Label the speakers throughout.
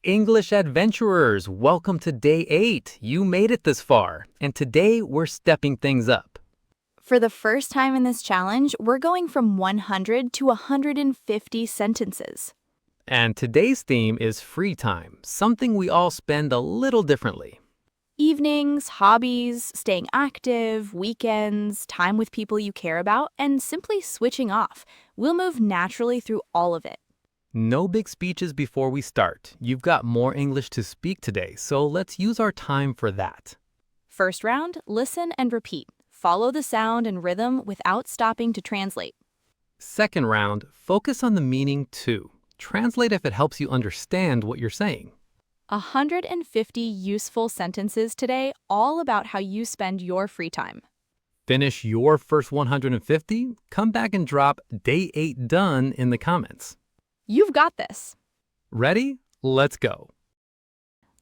Speaker 1: English adventurers, welcome to day 8. You made it this far, and today we're stepping things up.
Speaker 2: For the first time in this challenge, we're going from 100 to 150 sentences.
Speaker 1: And today's theme is free time, something we all spend a little differently.
Speaker 2: Evenings, hobbies, staying active, weekends, time with people you care about, and simply switching off. We'll move naturally through all of it.
Speaker 1: No big speeches before we start. You've got more English to speak today, so let's use our time for that.
Speaker 2: First round, listen and repeat. Follow the sound and rhythm without stopping to translate.
Speaker 1: Second round, focus on the meaning too. Translate if it helps you understand what you're saying.
Speaker 2: 150 useful sentences today, all about how you spend your free time.
Speaker 1: Finish your first 150, come back and drop day 8 done in the comments.
Speaker 2: You've got this.
Speaker 1: Ready? Let's go.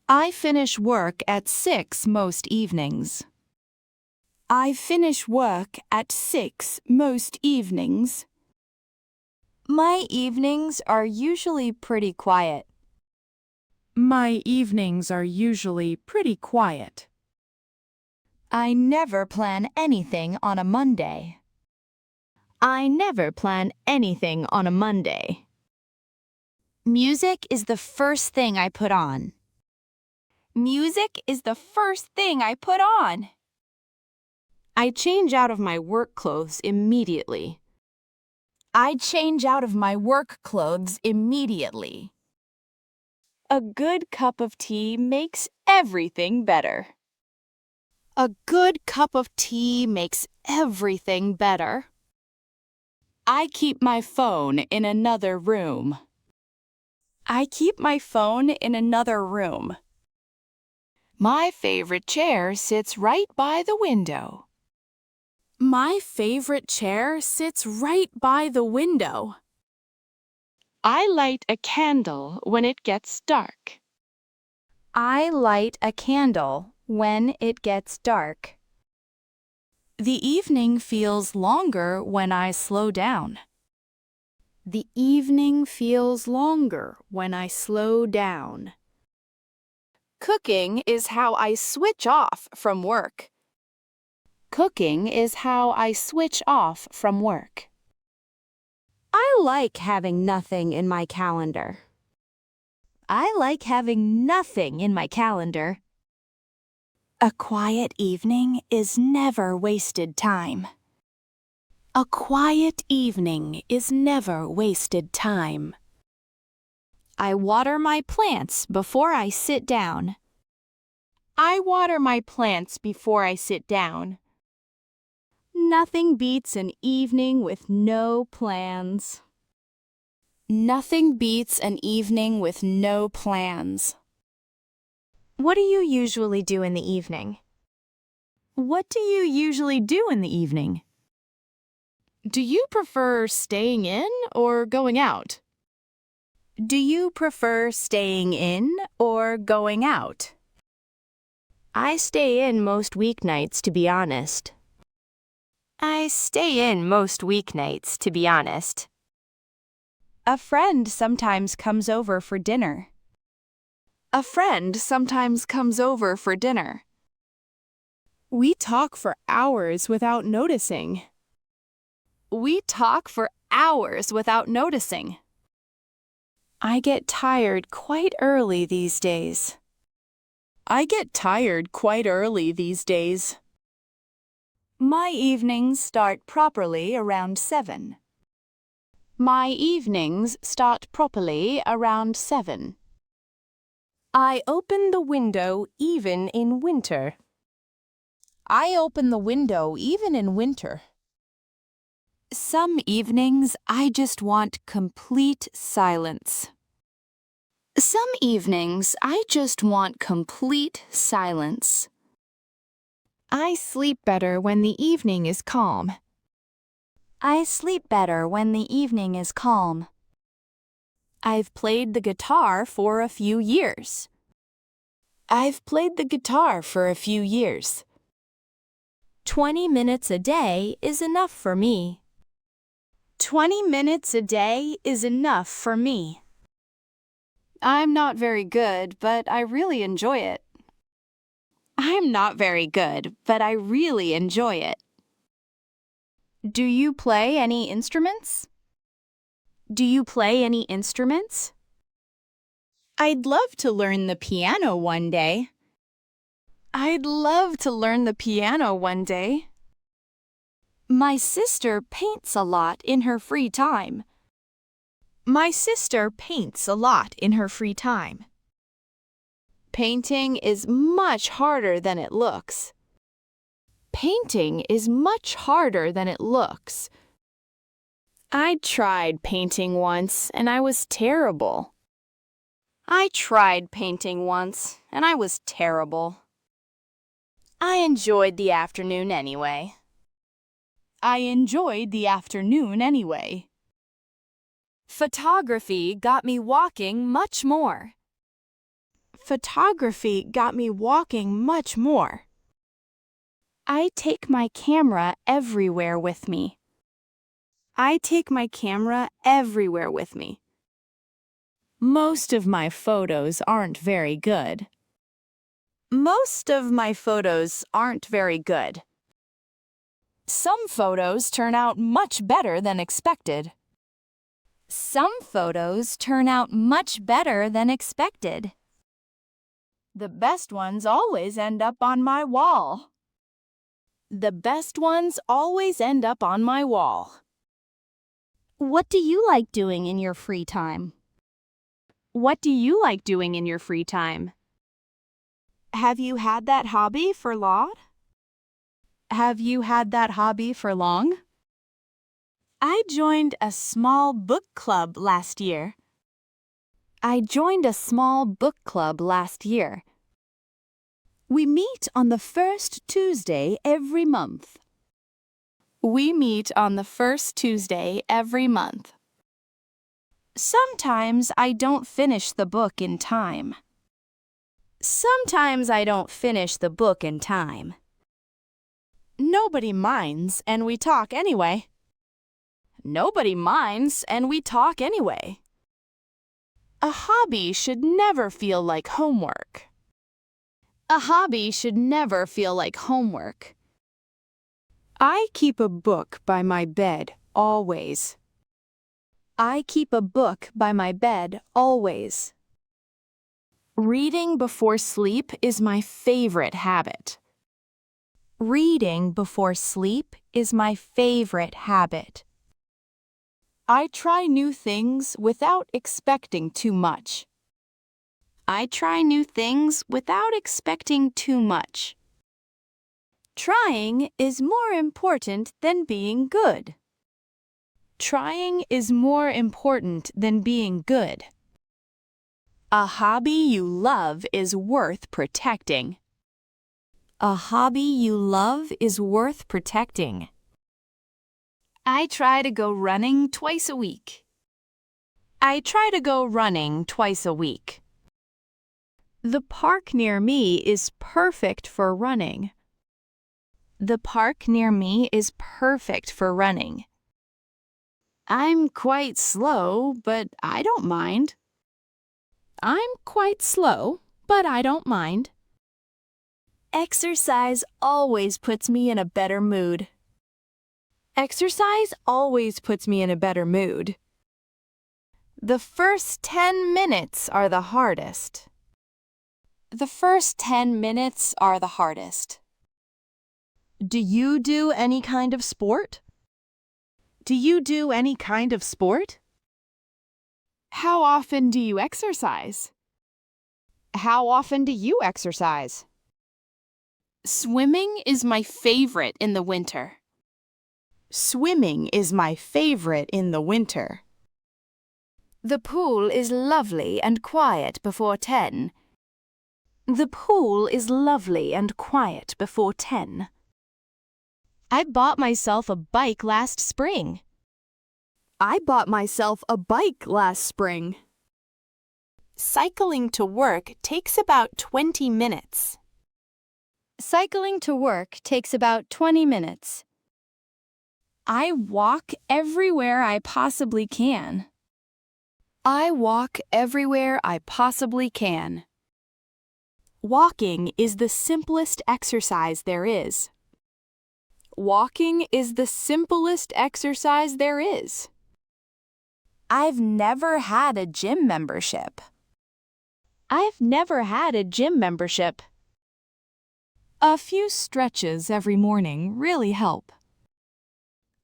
Speaker 3: I finish work at 6 most evenings. I finish work at 6 most evenings.
Speaker 2: My evenings are usually pretty quiet.
Speaker 3: My evenings are usually pretty quiet. I never plan anything on a Monday.
Speaker 2: I never plan anything on a Monday.
Speaker 3: Music is the first thing I put on.
Speaker 2: Music is the first thing I put on.
Speaker 3: I change out of my work clothes immediately.
Speaker 2: I change out of my work clothes immediately. A good cup of tea makes everything better.
Speaker 3: A good cup of tea makes everything better.
Speaker 2: I keep my phone in another room. I keep my phone in another room.
Speaker 3: My favorite chair sits right by the window.
Speaker 2: My favorite chair sits right by the window.
Speaker 3: I light a candle when it gets dark.
Speaker 2: I light a candle when it gets dark.
Speaker 3: The evening feels longer when I slow down.
Speaker 2: The evening feels longer when I slow down. Cooking is how I switch off from work.
Speaker 3: Cooking is how I switch off from work.
Speaker 2: I like having nothing in my calendar. I like having nothing in my calendar. A quiet evening is never wasted time. A quiet evening is never wasted time. I water my plants before I sit down. I water my plants before I sit down. Nothing beats an evening with no plans. Nothing beats an evening with no plans. What do you usually do in the evening? What do you usually do in the evening?
Speaker 3: Do you prefer staying in or going out?
Speaker 2: Do you prefer staying in or going out? I stay in most weeknights, to be honest. I stay in most weeknights, to be honest. A friend sometimes comes over for dinner. A friend sometimes comes over for dinner.
Speaker 3: We talk for hours without noticing.
Speaker 2: We talk for hours without noticing. I get tired quite early these days.
Speaker 3: I get tired quite early these days.
Speaker 2: My evenings start properly around 7. My evenings start properly around 7. I open the window even in winter. I open the window even in winter. Some evenings I just want complete silence. Some evenings I just want complete silence. I sleep better when the evening is calm. I sleep better when the evening is calm. I've played the guitar for a few years. I've played the guitar for a few years. 20 minutes a day is enough for me. 20 minutes a day is enough for me. I'm not very good, but I really enjoy it. I'm not very good, but I really enjoy it. Do you play any instruments? Do you play any instruments? I'd love to learn the piano one day. I'd love to learn the piano one day. My sister paints a lot in her free time. My sister paints a lot in her free time. Painting is much harder than it looks. Painting is much harder than it looks. I tried painting once and I was terrible. I tried painting once and I was terrible. I enjoyed the afternoon anyway. I enjoyed the afternoon anyway. Photography got me walking much more. Photography got me walking much more. I take my camera everywhere with me. I take my camera everywhere with me. Most of my photos aren't very good. Most of my photos aren't very good. Some photos turn out much better than expected. Some photos turn out much better than expected. The best ones always end up on my wall. The best ones always end up on my wall. What do you like doing in your free time? What do you like doing in your free time? Have you had that hobby for long? Have you had that hobby for long? I joined a small book club last year. I joined a small book club last year. We meet on the first Tuesday every month. We meet on the first Tuesday every month. Sometimes I don't finish the book in time. Sometimes I don't finish the book in time. Nobody minds and we talk anyway. Nobody minds and we talk anyway. A hobby should never feel like homework. A hobby should never feel like homework. I keep a book by my bed always. I keep a book by my bed always. Reading before sleep is my favorite habit. Reading before sleep is my favorite habit. I try new things without expecting too much. I try new things without expecting too much. Trying is more important than being good. Trying is more important than being good. A hobby you love is worth protecting. A hobby you love is worth protecting. I try to go running twice a week. I try to go running twice a week. The park near me is perfect for running. The park near me is perfect for running. I'm quite slow, but I don't mind. I'm quite slow, but I don't mind. Exercise always puts me in a better mood. Exercise always puts me in a better mood. The first 10 minutes are the hardest. The first 10 minutes are the hardest. Do you do any kind of sport? Do you do any kind of sport? How often do you exercise? How often do you exercise? Swimming is my favorite in the winter. Swimming is my favorite in the winter. The pool is lovely and quiet before 10. The pool is lovely and quiet before 10. I bought myself a bike last spring. I bought myself a bike last spring. Cycling to work takes about 20 minutes. Cycling to work takes about 20 minutes. I walk everywhere I possibly can. I walk everywhere I possibly can. Walking is the simplest exercise there is. Walking is the simplest exercise there is. I've never had a gym membership. I've never had a gym membership. A few stretches every morning really help.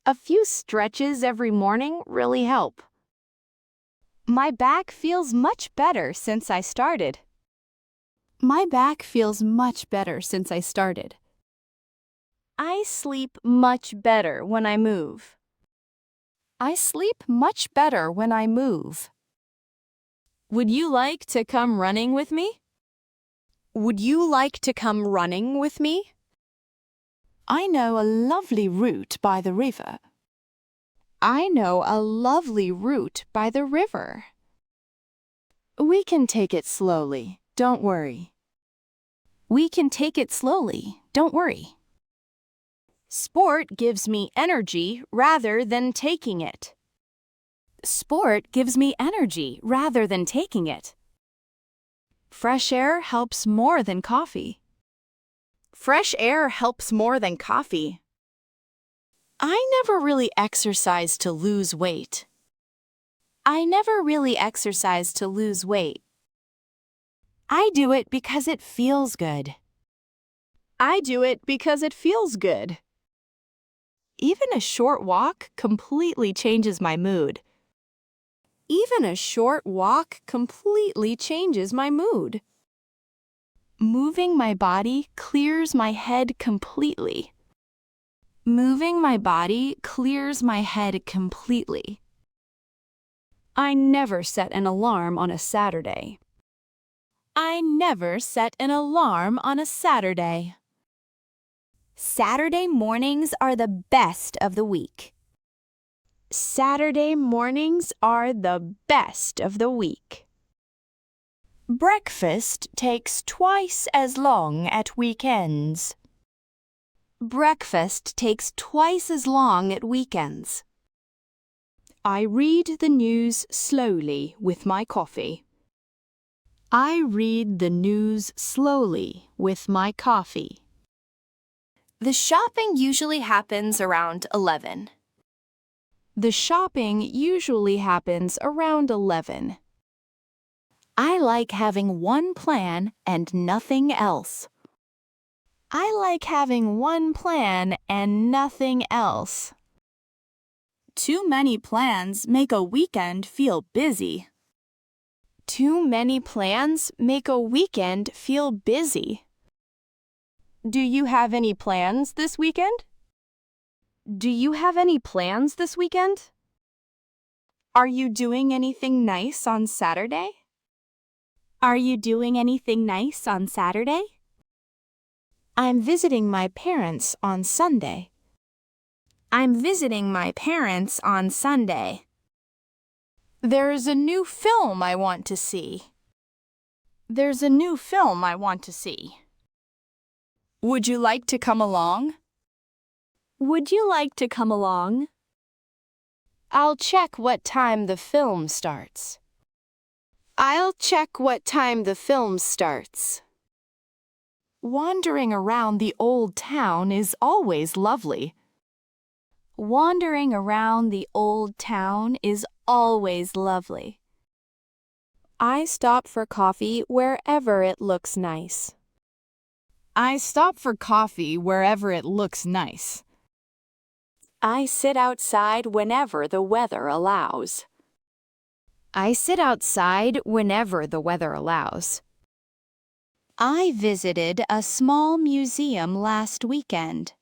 Speaker 2: A few stretches every morning really help. My back feels much better since I started. My back feels much better since I started. I sleep much better when I move. I sleep much better when I move. Would you like to come running with me? Would you like to come running with me? I know a lovely route by the river. I know a lovely route by the river. We can take it slowly, don't worry. We can take it slowly, don't worry. Sport gives me energy rather than taking it. Sport gives me energy rather than taking it. Fresh air helps more than coffee. Fresh air helps more than coffee. I never really exercise to lose weight. I never really exercise to lose weight. I do it because it feels good. I do it because it feels good. Even a short walk completely changes my mood. Even a short walk completely changes my mood. Moving my body clears my head completely. Moving my body clears my head completely. I never set an alarm on a Saturday. I never set an alarm on a Saturday. Saturday mornings are the best of the week. Saturday mornings are the best of the week. Breakfast takes twice as long at weekends. Breakfast takes twice as long at weekends. I read the news slowly with my coffee. I read the news slowly with my coffee. The shopping usually happens around 11. The shopping usually happens around 11. I like having one plan and nothing else. I like having one plan and nothing else. Too many plans make a weekend feel busy. Too many plans make a weekend feel busy. Do you have any plans this weekend? Do you have any plans this weekend? Are you doing anything nice on Saturday? Are you doing anything nice on Saturday? I'm visiting my parents on Sunday. I'm visiting my parents on Sunday. There's a new film I want to see. There's a new film I want to see. Would you like to come along? Would you like to come along? I'll check what time the film starts. I'll check what time the film starts. Wandering around the old town is always lovely. Wandering around the old town is always lovely. I stop for coffee wherever it looks nice. I stop for coffee wherever it looks nice. I sit outside whenever the weather allows. I sit outside whenever the weather allows. I visited a small museum last weekend.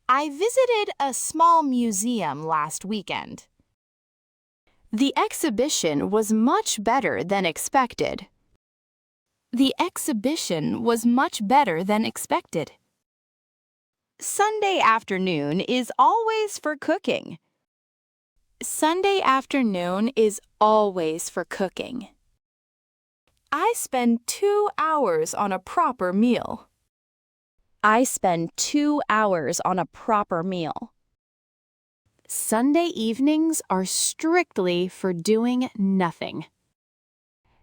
Speaker 2: I visited a small museum last weekend. The exhibition was much better than expected. The exhibition was much better than expected. Sunday afternoon is always for cooking. Sunday afternoon is always for cooking. I spend 2 hours on a proper meal. I spend 2 hours on a proper meal.
Speaker 3: Sunday evenings are strictly for doing nothing.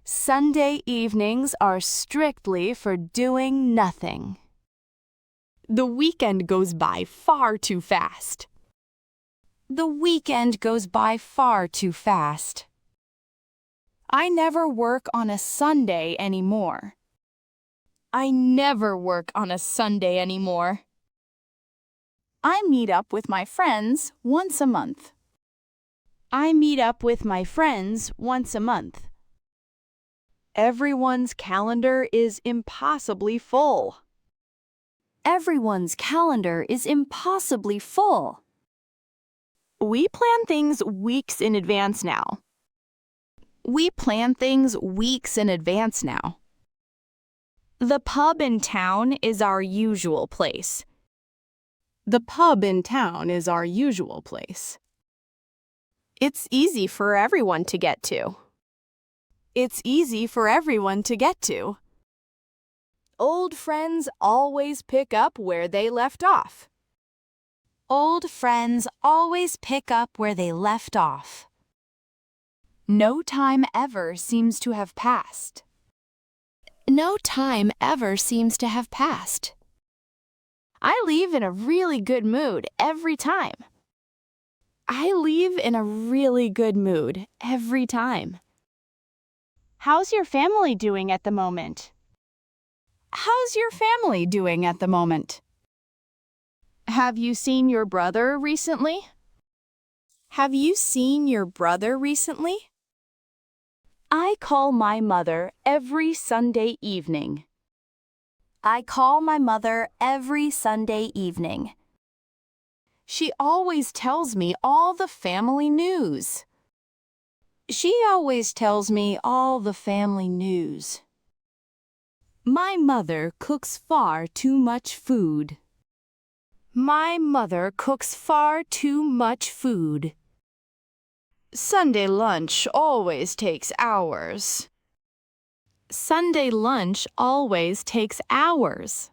Speaker 2: Sunday evenings are strictly for doing nothing.
Speaker 3: The weekend goes by far too fast.
Speaker 2: The weekend goes by far too fast.
Speaker 3: I never work on a Sunday anymore. I never work on a Sunday anymore.
Speaker 2: I meet up with my friends once a month. I meet up with my friends once a month.
Speaker 3: Everyone's calendar is impossibly full.
Speaker 2: Everyone's calendar is impossibly full.
Speaker 3: We plan things weeks in advance now.
Speaker 2: We plan things weeks in advance now.
Speaker 3: The pub in town is our usual place. The pub in town is our usual place. It's easy for everyone to get to. It's easy for everyone to get to. Old friends always pick up where they left off.
Speaker 2: Old friends always pick up where they left off. No time ever seems to have passed.
Speaker 3: No time ever seems to have passed. I leave in a really good mood every time. I leave in a really good mood every time. How's your family doing at the moment?
Speaker 2: How's your family doing at the moment?
Speaker 3: Have you seen your brother recently? Have you seen your brother recently?
Speaker 2: I call my mother every Sunday evening. I call my mother every Sunday evening.
Speaker 3: She always tells me all the family news.
Speaker 2: She always tells me all the family news.
Speaker 3: My mother cooks far too much food. My mother cooks far too much food. Sunday lunch always takes hours. Sunday lunch always takes hours.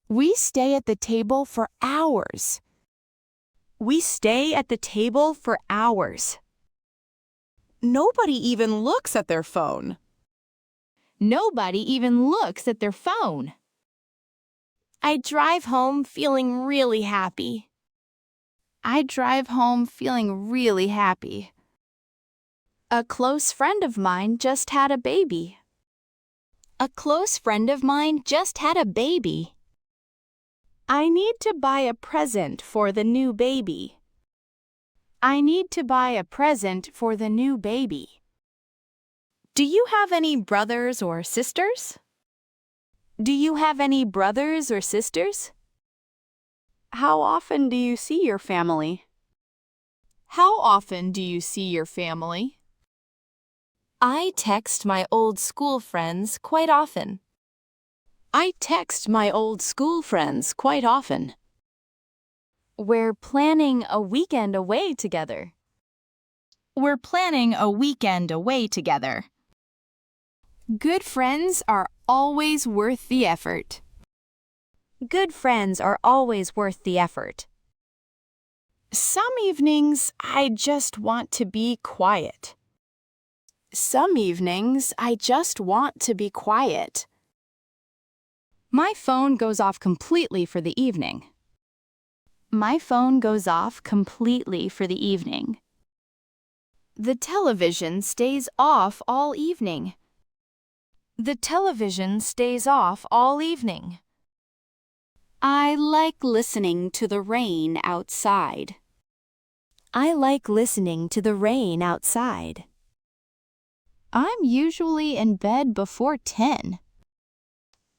Speaker 3: We stay at the table for hours. We stay at the table for hours. Nobody even looks at their phone. Nobody even looks at their phone. I drive home feeling really happy. I drive home feeling really happy.
Speaker 2: A close friend of mine just had a baby.
Speaker 3: A close friend of mine just had a baby. I need to buy a present for the new baby. I need to buy a present for the new baby. Do you have any brothers or sisters? Do you have any brothers or sisters?
Speaker 2: How often do you see your family?
Speaker 3: How often do you see your family? I text my old school friends quite often.
Speaker 2: I text my old school friends quite often.
Speaker 3: We're planning a weekend away together. We're planning a weekend away together. Good friends are always worth the effort.
Speaker 2: Good friends are always worth the effort.
Speaker 3: Some evenings I just want to be quiet. Some evenings I just want to be quiet.
Speaker 2: My phone goes off completely for the evening. My phone goes off completely for the evening.
Speaker 3: The television stays off all evening.
Speaker 2: The television stays off all evening.
Speaker 3: I like listening to the rain outside. I like listening to the rain outside. I'm usually in bed before 10.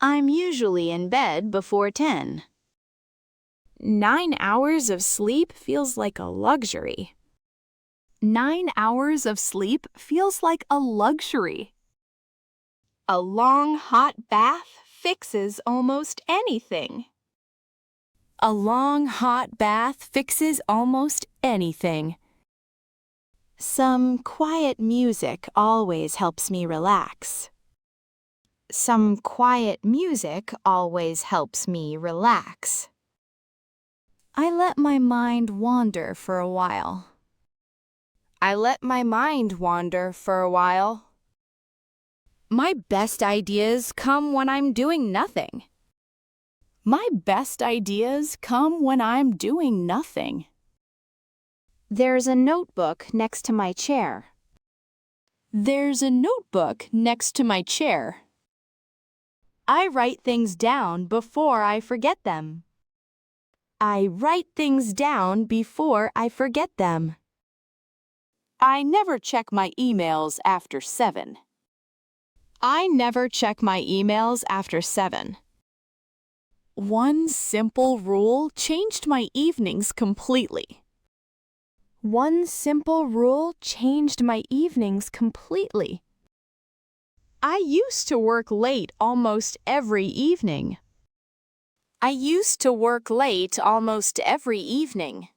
Speaker 2: I'm usually in bed before 10.
Speaker 3: 9 hours of sleep feels like a luxury. 9 hours of sleep feels like a luxury. A long hot bath fixes almost anything. A long hot bath fixes almost anything. Some quiet music always helps me relax. Some quiet music always helps me relax. I let my mind wander for a while. I let my mind wander for a while. My best ideas come when I'm doing nothing. My best ideas come when I'm doing nothing.
Speaker 2: There's a notebook next to my chair.
Speaker 3: There's a notebook next to my chair.
Speaker 2: I write things down before I forget them. I write things down before I forget them.
Speaker 3: I never check my emails after 7. I never check my emails after 7. One simple rule changed my evenings completely.
Speaker 2: One simple rule changed my evenings completely.
Speaker 3: I used to work late almost every evening.
Speaker 2: I used to work late almost every evening.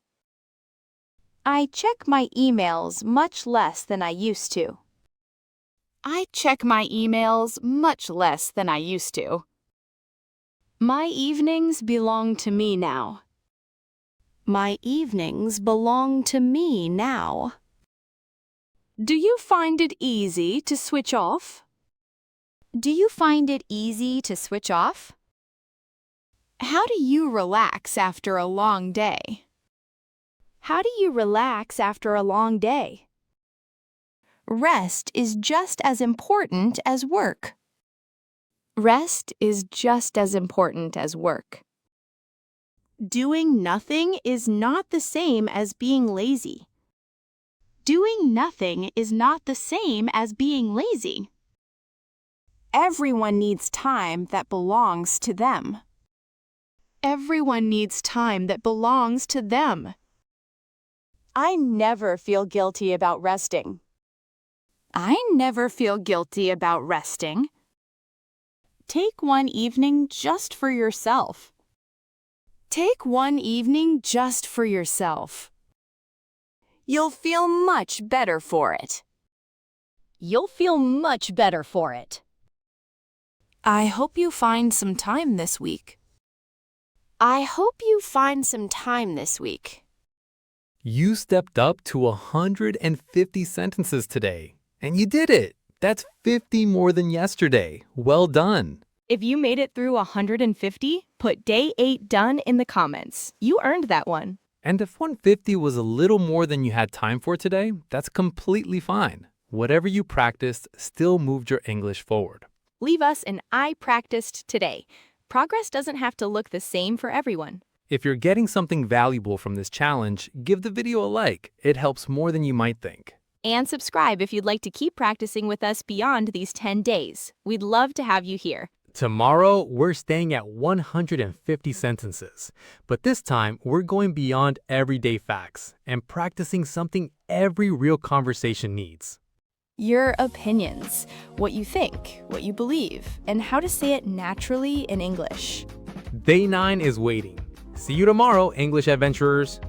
Speaker 2: I check my emails much less than I used to.
Speaker 3: I check my emails much less than I used to.
Speaker 2: My evenings belong to me now. My evenings belong to me now.
Speaker 3: Do you find it easy to switch off?
Speaker 2: Do you find it easy to switch off?
Speaker 3: How do you relax after a long day?
Speaker 2: How do you relax after a long day? Rest is just as important as work. Rest is just as important as work. Doing nothing is not the same as being lazy. Doing nothing is not the same as being lazy.
Speaker 3: Everyone needs time that belongs to them.
Speaker 2: Everyone needs time that belongs to them. I never feel guilty about resting.
Speaker 3: I never feel guilty about resting.
Speaker 2: Take one evening just for yourself. Take one evening just for yourself.
Speaker 3: You'll feel much better for it.
Speaker 2: You'll feel much better for it.
Speaker 3: I hope you find some time this week.
Speaker 2: I hope you find some time this week.
Speaker 1: You stepped up to 150 sentences today, and you did it. That's 50 more than yesterday. Well done.
Speaker 2: If you made it through 150, put day 8 done in the comments. You earned that one.
Speaker 1: And if 150 was a little more than you had time for today, that's completely fine. Whatever you practiced still moved your English forward.
Speaker 2: Leave us an I practiced today. Progress doesn't have to look the same for everyone.
Speaker 1: If you're getting something valuable from this challenge, give the video a like. It helps more than you might think.
Speaker 2: And subscribe if you'd like to keep practicing with us beyond these 10 days. We'd love to have you here.
Speaker 1: Tomorrow, we're staying at 150 sentences. But this time, we're going beyond everyday facts and practicing something every real conversation needs.
Speaker 2: Your opinions, what you think, what you believe, and how to say it naturally in English.
Speaker 1: Day 9 is waiting. See you tomorrow, English adventurers.